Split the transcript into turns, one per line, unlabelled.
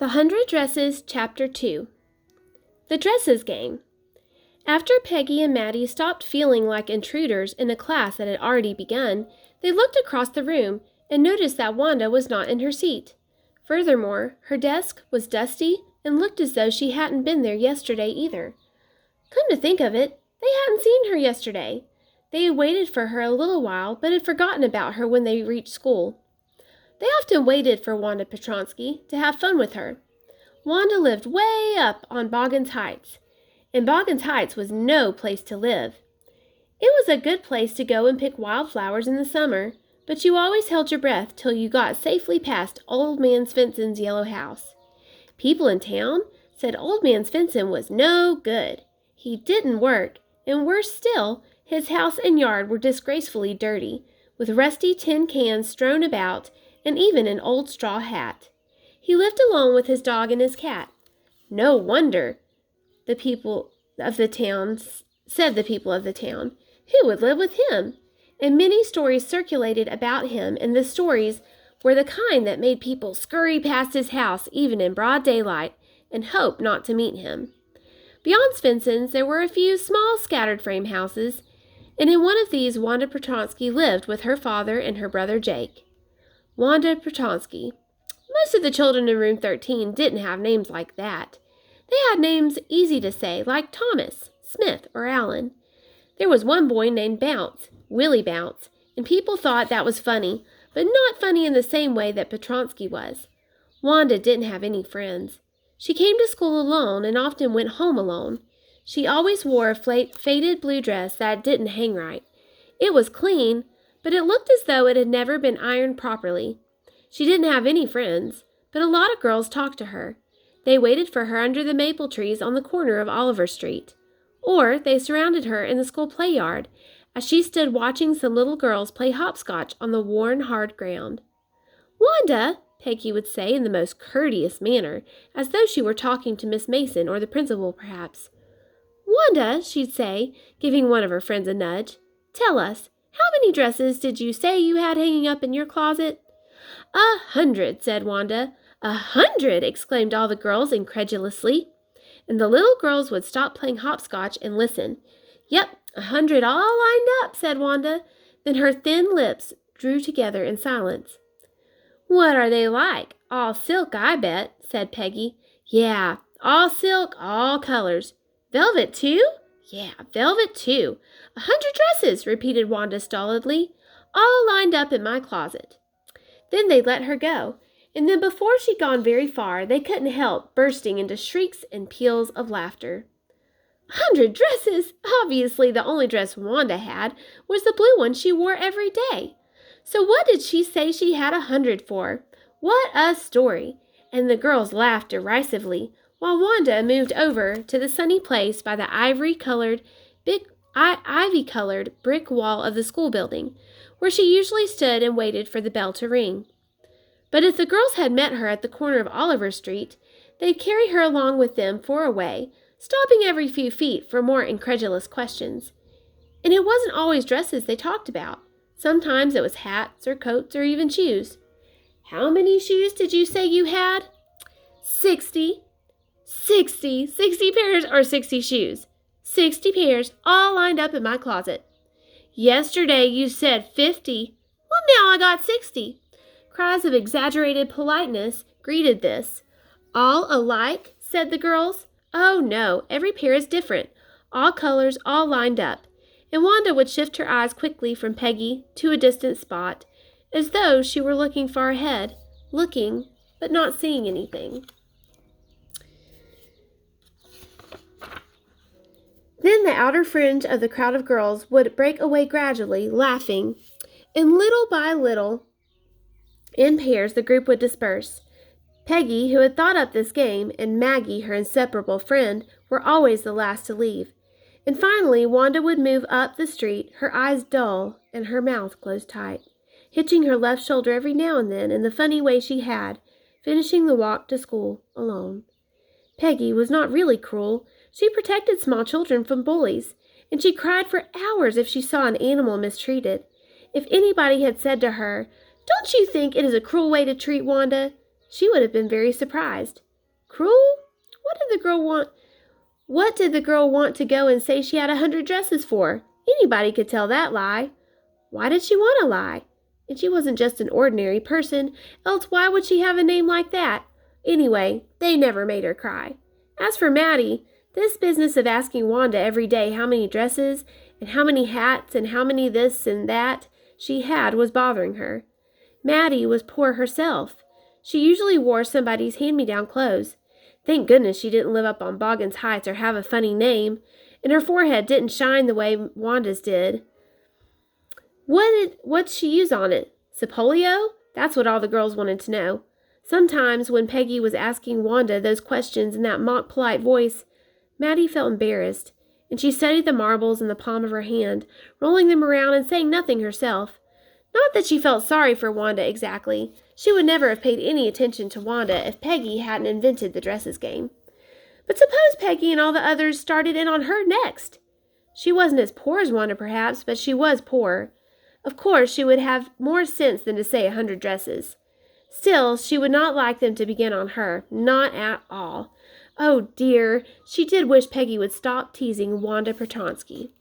The 100 Dresses Chapter 2. The Dresses Game. After Peggy and Maddie stopped feeling like intruders in a class that had already begun, they looked across the room and noticed that Wanda was not in her seat. Furthermore, her desk was dusty and looked as though she hadn't been there yesterday either. Come to think of it, they hadn't seen her yesterday. They had waited for her a little while, but had forgotten about her when they reached school. They often waited for Wanda Chptr2 to have fun with her. Wanda lived way up on Boggins Heights, and Boggins Heights was no place to live. It was a good place to go and pick wildflowers in the summer, but you always held your breath till you got safely past Old Man Svensson's yellow house. People in town said Old Man Svensson was no good. He didn't work, and worse still, his house and yard were disgracefully dirty, with rusty tin cans strewn about, and even an old straw hat. He lived alone with his dog and his cat. No wonder, said the people of the town. Who would live with him? And many stories circulated about him, and the stories were the kind that made people scurry past his house even in broad daylight and hope not to meet him. Beyond Svensson's there were a few small scattered frame houses, and in one of these Wanda Chptr2 lived with her father and her brother Jake. Wanda Chptr2. Most of the children in room 13 didn't have names like that. They had names easy to say, like Thomas, Smith, or Allen. There was one boy named Bounce, Willie Bounce, and people thought that was funny, but not funny in the same way that Chptr2 was. Wanda didn't have any friends. She came to school alone and often went home alone. She always wore a faded blue dress that didn't hang right. It was clean, but it looked as though it had never been ironed properly. She didn't have any friends, but a lot of girls talked to her. They waited for her under the maple trees on the corner of Oliver Street. Or they surrounded her in the school play yard as she stood watching some little girls play hopscotch on the worn, hard ground. "Wanda," Peggy would say in the most courteous manner, as though she were talking to Miss Mason or the principal perhaps. "Wanda," she'd say, giving one of her friends a nudge, "tell us, how many dresses did you say you had hanging up in your closet?" 100, said Wanda. 100, exclaimed all the girls incredulously. And the little girls would stop playing hopscotch and listen. "Yep, 100 all lined up," said Wanda. Then her thin lips drew together in silence. "What are they like? All silk, I bet," said Peggy. "Yeah, all silk, all colors. Velvet, too?" "Yeah, velvet, too. 100 dresses," repeated Wanda stolidly, "all lined up in my closet." Then they let her go, and then before she'd gone very far, they couldn't help bursting into shrieks and peals of laughter. 100 dresses! Obviously, the only dress Wanda had was the blue one she wore every day. So what did she say she had 100 for? What a story! And the girls laughed derisively, while Wanda moved over to the sunny place by the ivy-colored brick wall of the school building, where she usually stood and waited for the bell to ring. But if the girls had met her at the corner of Oliver Street, they'd carry her along with them for a way, stopping every few feet for more incredulous questions. And it wasn't always dresses they talked about. Sometimes it was hats or coats or even shoes. "How many shoes did you say you had?" 60. 60 pairs or 60 shoes. 60 pairs, all lined up in my closet. "Yesterday you said 50. Well, now I got 60. Cries of exaggerated politeness greeted this. "All alike?" said the girls. "Oh, no, every pair is different. All colors, all lined up." And Wanda would shift her eyes quickly from Peggy to a distant spot, as though she were looking far ahead, looking but not seeing anything. Then the outer fringe of the crowd of girls would break away gradually, laughing, and little by little, in pairs, the group would disperse. Peggy, who had thought up this game, and Maggie, her inseparable friend, were always the last to leave. And finally, Wanda would move up the street, her eyes dull and her mouth closed tight, hitching her left shoulder every now and then in the funny way she had, finishing the walk to school alone. Peggy was not really cruel. She protected small children from bullies, and she cried for hours if she saw an animal mistreated. If anybody had said to her, "Don't you think it is a cruel way to treat Wanda?" she would have been very surprised. Cruel? What did the girl want? What did the girl want to go and say she had 100 dresses for? Anybody could tell that lie. Why did she want to lie? And she wasn't just an ordinary person, else why would she have a name like that? Anyway, they never made her cry. As for Maddie, this business of asking Wanda every day how many dresses and how many hats and how many this and that she had was bothering her. Maddie was poor herself. She usually wore somebody's hand-me-down clothes. Thank goodness she didn't live up on Boggin's Heights or have a funny name, and her forehead didn't shine the way Wanda's did. What'd she use on it? Sapolio? That's what all the girls wanted to know. Sometimes when Peggy was asking Wanda those questions in that mock polite voice, Maddie felt embarrassed, and she studied the marbles in the palm of her hand, rolling them around and saying nothing herself. Not that she felt sorry for Wanda exactly. She would never have paid any attention to Wanda if Peggy hadn't invented the dresses game. But suppose Peggy and all the others started in on her next. She wasn't as poor as Wanda, perhaps, but she was poor. Of course, she would have more sense than to say 100 dresses. Still, she would not like them to begin on her. Not at all. Oh, dear, she did wish Peggy would stop teasing Wanda Pertonsky.